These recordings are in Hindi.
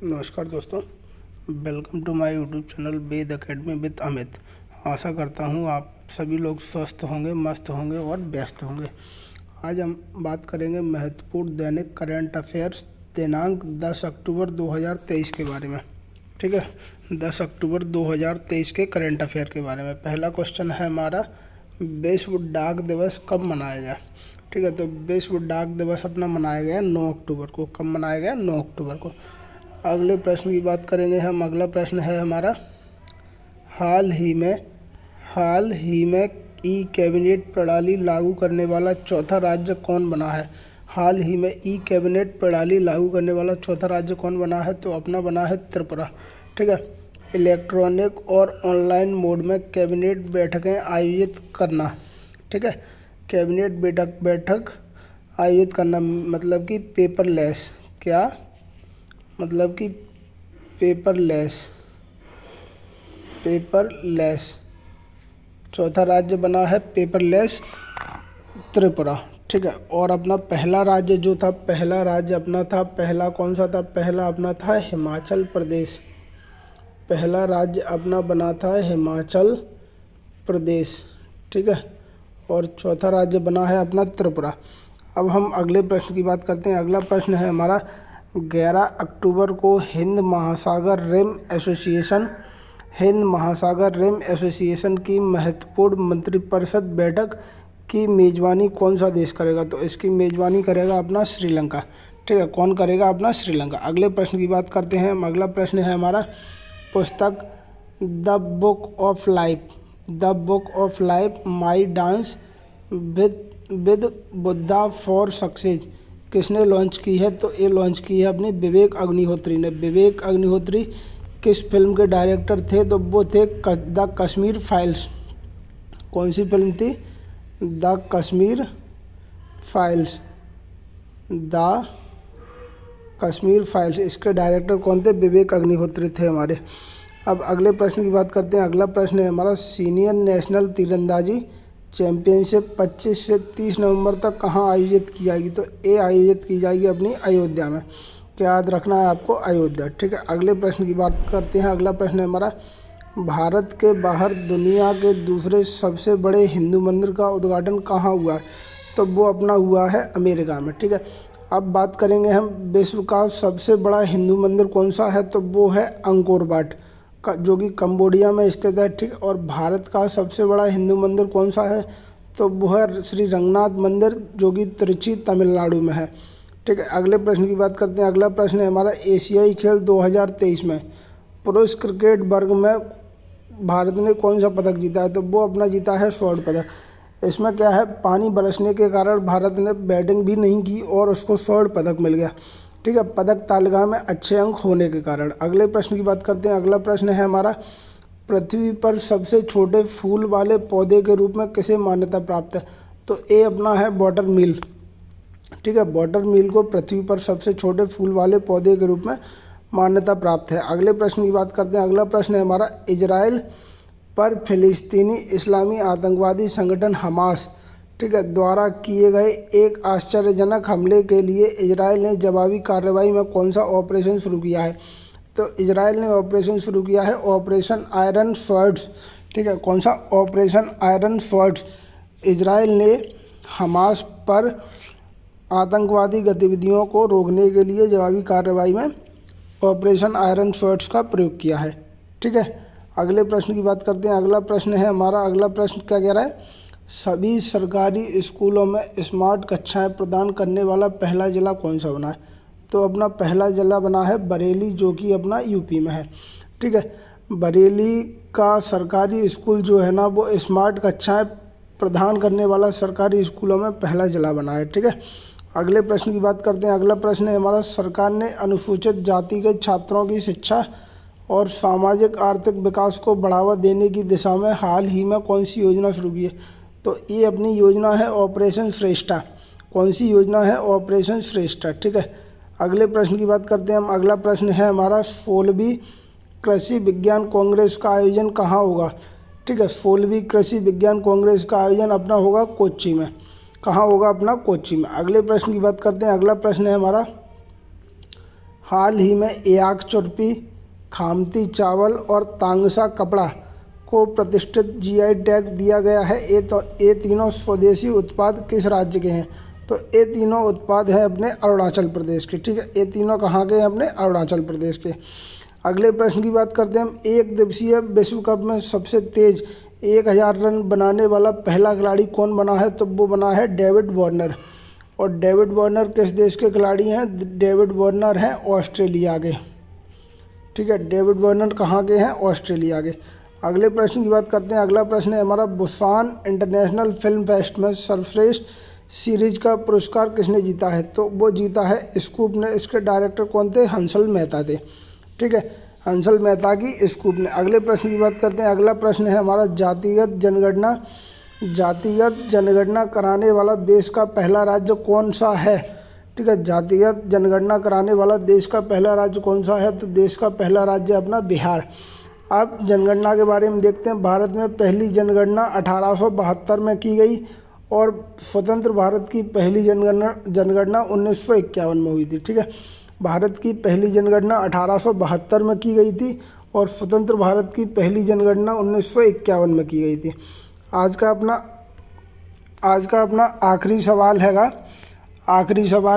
नमस्कार दोस्तों, welcome to my YouTube channel Ved academy with Amit. आशा करता हूँ आप सभी लोग स्वस्थ होंगे, मस्त होंगे और व्यस्त होंगे। आज हम बात करेंगे महत्वपूर्ण दैनिक करंट अफेयर्स दिनांक 10 अक्टूबर 2023 के बारे में। ठीक है, 10 अक्टूबर 2023 के करंट अफेयर के बारे में। पहला क्वेश्चन है हमारा, विश्व डाक दिवस कब मनाया गया। ठीक है, तो विश्व डाक दिवस अपना मनाया गया 9 अक्टूबर को। कब मनाया गया? 9 अक्टूबर को। अगले प्रश्न की बात करेंगे हम। अगला प्रश्न है हमारा, हाल ही में ई कैबिनेट प्रणाली लागू करने वाला चौथा राज्य कौन बना है। हाल ही में ई कैबिनेट प्रणाली लागू करने वाला चौथा राज्य कौन बना है? तो अपना बना है त्रिपुरा। ठीक है, इलेक्ट्रॉनिक और ऑनलाइन मोड में कैबिनेट बैठकें आयोजित करना। ठीक है, कैबिनेट बैठक आयोजित करना मतलब कि पेपरलेस। क्या मतलब कि पेपरलेस चौथा राज्य बना है पेपरलेस त्रिपुरा। ठीक है, और अपना पहला राज्य जो था, पहला राज्य अपना था, पहला कौन सा था? पहला अपना था हिमाचल प्रदेश। पहला राज्य अपना बना था हिमाचल प्रदेश। ठीक है, और चौथा राज्य बना है अपना त्रिपुरा। अब हम अगले प्रश्न की बात करते हैं। अगला प्रश्न है हमारा, 11 अक्टूबर को हिंद महासागर रिम एसोसिएशन की महत्वपूर्ण मंत्रिपरिषद बैठक की मेज़बानी कौन सा देश करेगा? तो इसकी मेज़बानी करेगा अपना श्रीलंका। ठीक है, कौन करेगा? अपना श्रीलंका। अगले प्रश्न की बात करते हैं हम। अगला प्रश्न है हमारा, पुस्तक the book of life my dance with Buddha for success किसने लॉन्च की है? तो ये लॉन्च की है अपने विवेक अग्निहोत्री ने। विवेक अग्निहोत्री किस फिल्म के डायरेक्टर थे? तो वो थे द कश्मीर फाइल्स। कौन सी फिल्म थी? The Kashmir files. इसके डायरेक्टर कौन थे? विवेक अग्निहोत्री थे हमारे। अब अगले प्रश्न की बात करते हैं। अगला प्रश्न है हमारा, सीनियर नेशनल तीरंदाजी चैंपियनशिप 25 से 30 नवंबर तक कहाँ आयोजित की जाएगी? तो ये आयोजित की जाएगी अपनी अयोध्या में। क्या याद रखना है आपको? अयोध्या। ठीक है, अगले प्रश्न की बात करते हैं। अगला प्रश्न है हमारा, भारत के बाहर दुनिया के दूसरे सबसे बड़े हिंदू मंदिर का उद्घाटन कहाँ हुआ? तो वो अपना हुआ है अमेरिका में। ठीक है, अब बात करेंगे हम, विश्व का सबसे बड़ा हिंदू मंदिर कौन सा है? तो वो है अंकोर वाट जो कि कंबोडिया में स्थित है। ठीक, और भारत का सबसे बड़ा हिंदू मंदिर कौन सा है? तो वो है श्री रंगनाथ मंदिर जो कि त्रिची तमिलनाडु में है। ठीक है, अगले प्रश्न की बात करते हैं। अगला प्रश्न है हमारा, एशियाई खेल 2023 में पुरुष क्रिकेट वर्ग में भारत ने कौन सा पदक जीता है? तो वो अपना जीता है स्वर्ण पदक। इसमें क्या है, पानी बरसने के कारण भारत ने बैटिंग भी नहीं की और उसको स्वर्ण पदक मिल गया। ठीक है, पदक तालिका में अच्छे अंक होने के कारण। अगले प्रश्न की बात करते हैं। अगला प्रश्न है हमारा, पृथ्वी पर सबसे छोटे फूल वाले पौधे के रूप में किसे मान्यता प्राप्त है? तो ये अपना है वाटर मिल। ठीक है, वाटर मिल को पृथ्वी पर सबसे छोटे फूल वाले पौधे के रूप में मान्यता प्राप्त है। अगले प्रश्न की बात करते हैं। अगला प्रश्न है हमारा, इजराइल पर फिलिस्तीनी इस्लामी आतंकवादी संगठन हमास, ठीक है, द्वारा किए गए एक आश्चर्यजनक हमले के लिए इजराइल ने जवाबी कार्रवाई में कौन सा ऑपरेशन शुरू किया है? तो इजराइल ने ऑपरेशन शुरू किया है ऑपरेशन आयरन स्वॉर्ड्स। ठीक है, कौन सा? Operation iron swords. इजराइल ने हमास पर आतंकवादी गतिविधियों को रोकने के लिए जवाबी कार्रवाई में ऑपरेशन आयरन स्वॉर्ड्स का प्रयोग किया है। ठीक है, अगले प्रश्न की बात करते हैं। अगला प्रश्न है हमारा, अगला प्रश्न क्या कह रहा है, सभी सरकारी स्कूलों में स्मार्ट कक्षाएं प्रदान करने वाला पहला जिला कौन सा बना है? तो अपना पहला जिला बना है बरेली जो कि अपना यूपी में है। ठीक है, बरेली का सरकारी स्कूल जो है ना, वो स्मार्ट कक्षाएं प्रदान करने वाला सरकारी स्कूलों में पहला जिला बना है। ठीक है, अगले प्रश्न की बात करते हैं। अगला प्रश्न है हमारा, सरकार ने अनुसूचित जाति के छात्रों की शिक्षा और सामाजिक आर्थिक विकास को बढ़ावा देने की दिशा में हाल ही में कौन सी योजना शुरू की है? तो ये अपनी योजना है ऑपरेशन श्रेष्ठा। कौन सी योजना है? ऑपरेशन श्रेष्ठा। ठीक है, अगले प्रश्न की बात करते हैं हम। अगला प्रश्न है हमारा, 16वीं कृषि विज्ञान कांग्रेस का आयोजन कहाँ होगा? ठीक है, 16वीं कृषि विज्ञान कांग्रेस का आयोजन अपना होगा कोच्चि में। कहाँ होगा? अपना कोच्चि में। अगले प्रश्न की बात करते हैं। अगला प्रश्न है हमारा, हाल ही में एयाक चुरपी, खामती चावल और तांगसा कपड़ा को प्रतिष्ठित जीआई टैग दिया गया है। ये तीनों स्वदेशी उत्पाद किस राज्य के हैं? तो ये तीनों उत्पाद हैं अपने अरुणाचल प्रदेश के। ठीक है, ये तीनों कहाँ के हैं? अपने अरुणाचल प्रदेश के। अगले प्रश्न की बात करते हैं हम। एक दिवसीय विश्व कप में सबसे तेज 1000 रन बनाने वाला पहला खिलाड़ी कौन बना है? तो वो बना है डेविड वार्नर। और डेविड वार्नर किस देश के खिलाड़ी हैं? डेविड वार्नर हैं ऑस्ट्रेलिया के। ठीक है, डेविड वार्नर कहाँ के हैं? ऑस्ट्रेलिया के। अगले प्रश्न की बात करते हैं। अगला प्रश्न है हमारा, बुसान इंटरनेशनल फिल्म फेस्ट में सर्वश्रेष्ठ सीरीज का पुरस्कार किसने जीता है? तो वो जीता है स्कूप ने। इसके डायरेक्टर कौन थे? हंसल मेहता थे। ठीक है, हंसल मेहता की स्कूप ने। अगले प्रश्न की बात करते हैं। अगला प्रश्न है हमारा, जातिगत जनगणना कराने वाला देश का पहला राज्य कौन सा है? ठीक है, जातिगत जनगणना कराने वाला देश का पहला राज्य कौन सा है? तो देश का पहला राज्य अपना बिहार। अब जनगणना के बारे में देखते हैं। भारत में पहली जनगणना 1872 में की गई और स्वतंत्र भारत की पहली जनगणना 1951 में हुई थी। ठीक है, भारत की पहली जनगणना 1872 में की गई थी और स्वतंत्र भारत की पहली जनगणना 1951 में की गई थी। आज का अपना आखिरी सवाल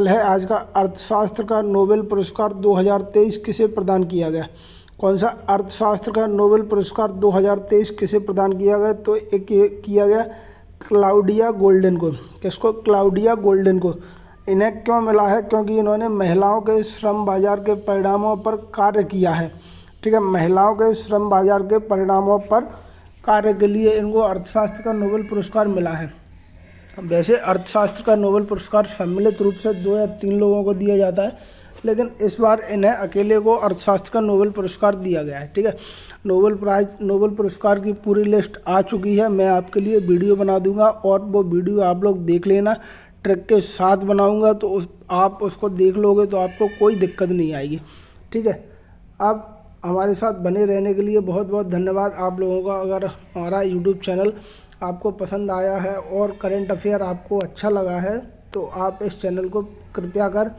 है आज का, अर्थशास्त्र का नोबेल पुरस्कार 2023 किसे प्रदान किया गया? कौन सा अर्थशास्त्र का नोबेल पुरस्कार 2023 किसे प्रदान किया गया? तो एक किया गया क्लाउडिया गोल्डन को। किसको? क्लाउडिया गोल्डन को। इन्हें क्यों मिला है? क्योंकि इन्होंने महिलाओं के श्रम बाजार के परिणामों पर कार्य किया है। ठीक है, महिलाओं के श्रम बाजार के परिणामों पर कार्य के लिए इनको अर्थशास्त्र का नोबेल पुरस्कार मिला है। वैसे अर्थशास्त्र का नोबेल पुरस्कार सम्मिलित रूप से 2 या 3 लोगों को दिया जाता है, लेकिन इस बार इन्हें अकेले को अर्थशास्त्र का नोबेल पुरस्कार दिया गया है। ठीक है, नोबेल पुरस्कार की पूरी लिस्ट आ चुकी है। मैं आपके लिए वीडियो बना दूंगा और वो वीडियो आप लोग देख लेना। ट्रिक के साथ बनाऊंगा तो आप उसको देख लोगे तो आपको कोई दिक्कत नहीं आएगी। ठीक है, अब हमारे साथ बने रहने के लिए बहुत बहुत धन्यवाद आप लोगों का। अगर हमारा यूट्यूब चैनल आपको पसंद आया है और करंट अफेयर आपको अच्छा लगा है तो आप इस चैनल को कृपया कर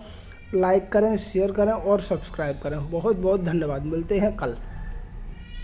लाइक करें, शेयर करें और सब्सक्राइब करें। बहुत बहुत धन्यवाद। मिलते हैं कल।